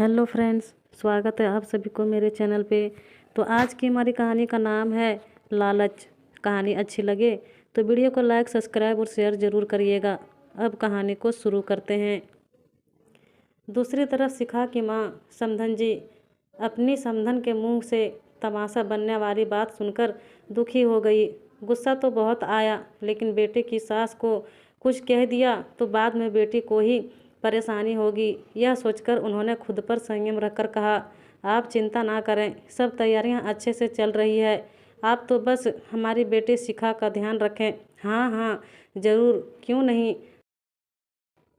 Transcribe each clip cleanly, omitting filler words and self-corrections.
Hello friends, स्वागत है आप सभी को मेरे चैनल पे। तो आज की हमारी कहानी का नाम है लालच। कहानी अच्छी लगे तो वीडियो को लाइक, सब्सक्राइब और शेयर ज़रूर करिएगा। अब कहानी को शुरू करते हैं। दूसरी तरफ शिखा की माँ समधन जी अपनी समधन के मुंह से तमाशा बनने वाली बात सुनकर दुखी हो गई। गुस्सा तो बहुत आया, लेकिन बेटे की सास को कुछ कह दिया तो बाद में बेटी को ही परेशानी होगी, यह सोचकर उन्होंने खुद पर संयम रखकर कहा, आप चिंता ना करें, सब तैयारियां अच्छे से चल रही है। आप तो बस हमारी बेटी शिखा का ध्यान रखें। हाँ हाँ ज़रूर, क्यों नहीं,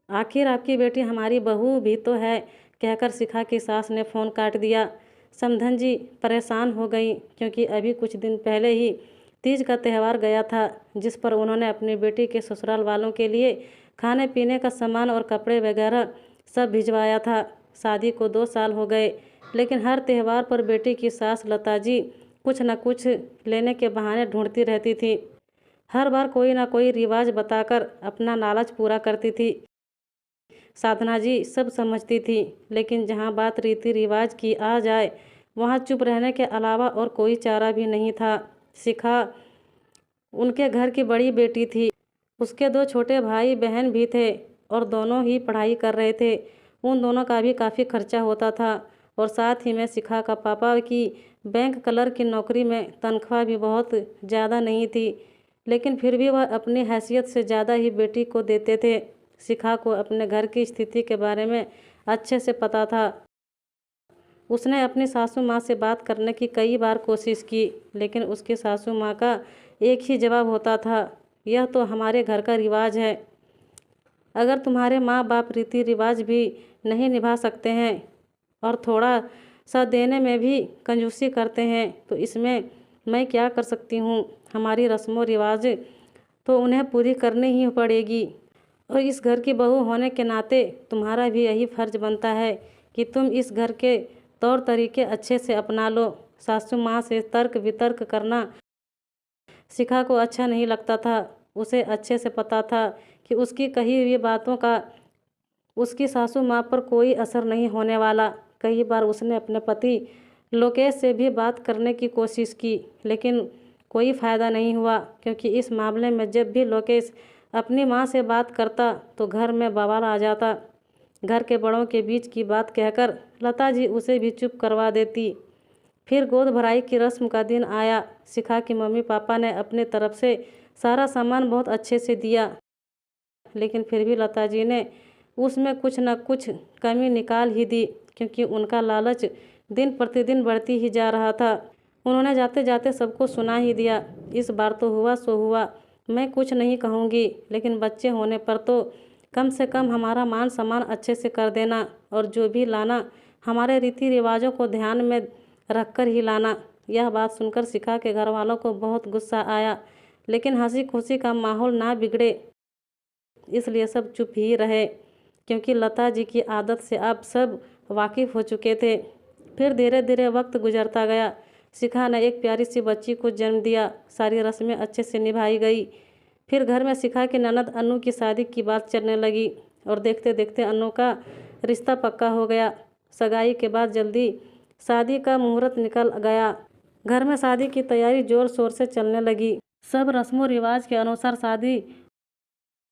आखिर आपकी बेटी हमारी बहू भी तो है, कहकर शिखा की सास ने फ़ोन काट दिया। समधन जी परेशान हो गई, क्योंकि अभी कुछ दिन पहले ही तीज का त्यौहार गया था, जिस पर उन्होंने अपनी बेटी के ससुराल वालों के लिए खाने पीने का सामान और कपड़े वगैरह सब भिजवाया था। शादी को 2 साल हो गए, लेकिन हर त्यौहार पर बेटी की सास लता जी कुछ न कुछ लेने के बहाने ढूंढती रहती थी। हर बार कोई ना कोई रिवाज बताकर अपना लालच पूरा करती थी। साधना जी सब समझती थी, लेकिन जहाँ बात रीति रिवाज की आ जाए वहाँ चुप रहने के अलावा और कोई चारा भी नहीं था। शिखा उनके घर की बड़ी बेटी थी। उसके 2 छोटे भाई बहन भी थे और दोनों ही पढ़ाई कर रहे थे। उन दोनों का भी काफ़ी खर्चा होता था, और साथ ही में शिखा का पापा की बैंक क्लर्क की नौकरी में तनख्वाह भी बहुत ज़्यादा नहीं थी, लेकिन फिर भी वह अपनी हैसियत से ज़्यादा ही बेटी को देते थे। शिखा को अपने घर की स्थिति के बारे में अच्छे से पता था। उसने अपनी सासू माँ से बात करने की कई बार कोशिश की, लेकिन उसकी सासू माँ का एक ही जवाब होता था, यह तो हमारे घर का रिवाज है। अगर तुम्हारे माँ बाप रीति रिवाज भी नहीं निभा सकते हैं और थोड़ा सा देने में भी कंजूसी करते हैं, तो इसमें मैं क्या कर सकती हूँ। हमारी रस्मों रिवाज तो उन्हें पूरी करनी ही पड़ेगी, और इस घर की बहू होने के नाते तुम्हारा भी यही फर्ज बनता है कि तुम इस घर के तौर तरीके अच्छे से अपना लो। सासू माँ से तर्क वितर्क करना शिखा को अच्छा नहीं लगता था। उसे अच्छे से पता था कि उसकी कही हुई बातों का उसकी सासू माँ पर कोई असर नहीं होने वाला। कई बार उसने अपने पति लोकेश से भी बात करने की कोशिश की, लेकिन कोई फ़ायदा नहीं हुआ, क्योंकि इस मामले में जब भी लोकेश अपनी माँ से बात करता तो घर में बवाल आ जाता। घर के बड़ों के बीच की बात कहकर लता जी उसे भी चुप करवा देती। फिर गोद भराई की रस्म का दिन आया। शिखा की मम्मी पापा ने अपने तरफ से सारा सामान बहुत अच्छे से दिया, लेकिन फिर भी लता जी ने उसमें कुछ न कुछ कमी निकाल ही दी, क्योंकि उनका लालच दिन प्रतिदिन बढ़ती ही जा रहा था। उन्होंने जाते जाते सबको सुना ही दिया, इस बार तो हुआ सो हुआ, मैं कुछ नहीं कहूँगी, लेकिन बच्चे होने पर तो कम से कम हमारा मान सम्मान अच्छे से कर देना, और जो भी लाना हमारे रीति रिवाजों को ध्यान में रखकर ही लाना। यह बात सुनकर शिखा के घर वालों को बहुत गुस्सा आया, लेकिन हंसी खुशी का माहौल ना बिगड़े इसलिए सब चुप ही रहे, क्योंकि लता जी की आदत से अब सब वाकिफ़ हो चुके थे। फिर धीरे धीरे वक्त गुजरता गया। शिखा ने एक प्यारी सी बच्ची को जन्म दिया। सारी रस्में अच्छे से निभाई गई। फिर घर में शिखा की ननद अनु की शादी की बात चलने लगी, और देखते देखते अनु का रिश्ता पक्का हो गया। सगाई के बाद जल्दी शादी का मुहूर्त निकल गया। घर में शादी की तैयारी जोर शोर से चलने लगी। सब रस्मों रिवाज के अनुसार शादी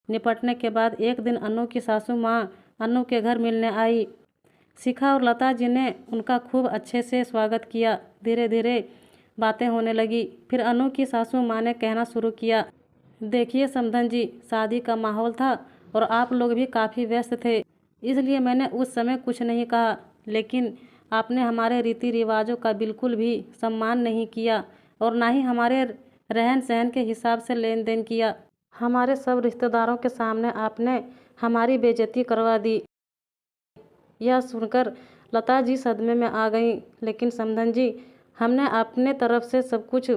निपटने के बाद एक दिन अनु की सासू माँ अनु के घर मिलने आई। शिखा और लता जी ने उनका खूब अच्छे से स्वागत किया। धीरे धीरे बातें होने लगी। फिर अनु की सासू माँ ने कहना शुरू किया, देखिए समधन जी, शादी का माहौल था और आप लोग भी काफ़ी व्यस्त थे, इसलिए मैंने उस समय कुछ नहीं कहा, लेकिन आपने हमारे रीति रिवाजों का बिल्कुल भी सम्मान नहीं किया और ना ही हमारे रहन सहन के हिसाब से लेन देन किया। हमारे सब रिश्तेदारों के सामने आपने हमारी बेइज्जती करवा दी। यह सुनकर लता जी सदमे में आ गईं। लेकिन समधन जी, हमने अपने तरफ से सब कुछ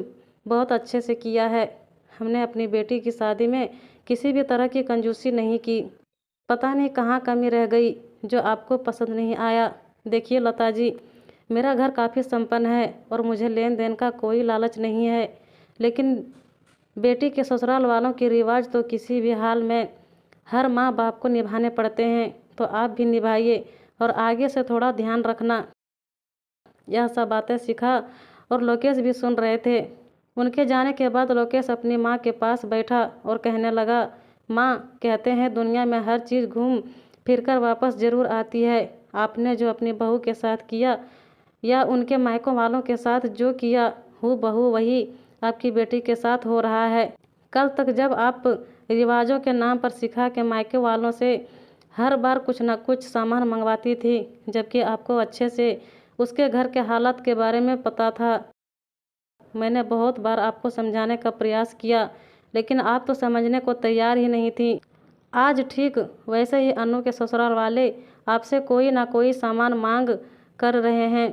बहुत अच्छे से किया है। हमने अपनी बेटी की शादी में किसी भी तरह की कंजूसी नहीं की। पता नहीं कहाँ कमी रह गई जो आपको पसंद नहीं आया। देखिए लता जी, मेरा घर काफ़ी संपन्न है और मुझे लेन देन का कोई लालच नहीं है, लेकिन बेटी के ससुराल वालों के रिवाज तो किसी भी हाल में हर माँ बाप को निभाने पड़ते हैं, तो आप भी निभाइए। और आगे से थोड़ा ध्यान रखना। यह सब बातें शिखा और लोकेश भी सुन रहे थे। उनके जाने के बाद लोकेश अपनी माँ के पास बैठा और कहने लगा, माँ, कहते हैं दुनिया में हर चीज़ घूम फिर कर वापस ज़रूर आती है। आपने जो अपनी बहू के साथ किया या उनके मायको वालों के साथ जो किया, हूबहू वही आपकी बेटी के साथ हो रहा है। कल तक जब आप रिवाजों के नाम पर शिखा के मायके वालों से हर बार कुछ न कुछ सामान मंगवाती थी, जबकि आपको अच्छे से उसके घर के हालात के बारे में पता था। मैंने बहुत बार आपको समझाने का प्रयास किया, लेकिन आप तो समझने को तैयार ही नहीं थी। आज ठीक वैसे ही अनु के ससुराल वाले आपसे कोई ना कोई सामान मांग कर रहे हैं।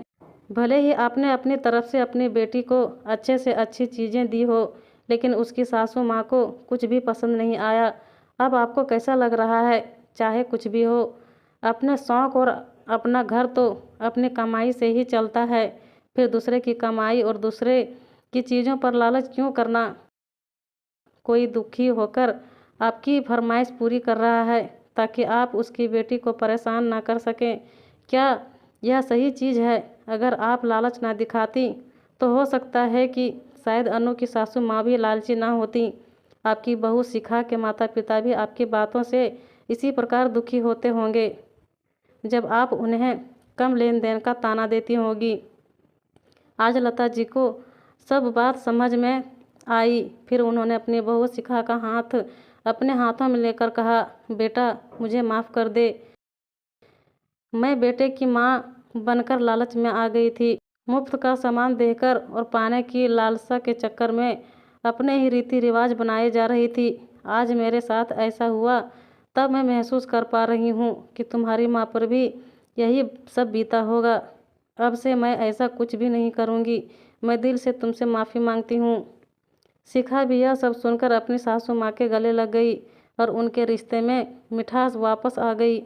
भले ही आपने अपनी तरफ से अपनी बेटी को अच्छे से अच्छी चीज़ें दी हो, लेकिन उसकी सासू माँ को कुछ भी पसंद नहीं आया। अब आपको कैसा लग रहा है? चाहे कुछ भी हो, अपने शौक़ और अपना घर तो अपनी कमाई से ही चलता है। फिर दूसरे की कमाई और दूसरे की चीज़ों पर लालच क्यों करना? कोई दुखी होकर आपकी फरमाइश पूरी कर रहा है ताकि आप उसकी बेटी को परेशान ना कर सकें। क्या यह सही चीज़ है? अगर आप लालच ना दिखाती तो हो सकता है कि शायद अनु की सासू माँ भी लालची ना होती। आपकी बहू शिखा के माता पिता भी आपकी बातों से इसी प्रकार दुखी होते होंगे जब आप उन्हें कम लेन देन का ताना देती होगी। आज लता जी को सब बात समझ में आई। फिर उन्होंने अपनी बहू शिखा का हाथ अपने हाथों में लेकर कहा, बेटा, मुझे माफ़ कर दे। मैं बेटे की माँ बनकर लालच में आ गई थी। मुफ्त का सामान देकर और पाने की लालसा के चक्कर में अपने ही रीति रिवाज बनाए जा रही थी। आज मेरे साथ ऐसा हुआ तब मैं महसूस कर पा रही हूँ कि तुम्हारी माँ पर भी यही सब बीता होगा। अब से मैं ऐसा कुछ भी नहीं करूँगी। मैं दिल से तुमसे माफ़ी मांगती हूँ। शिखा भी यह सब सुनकर अपनी सासू माँ के गले लग गई और उनके रिश्ते में मिठास वापस आ गई।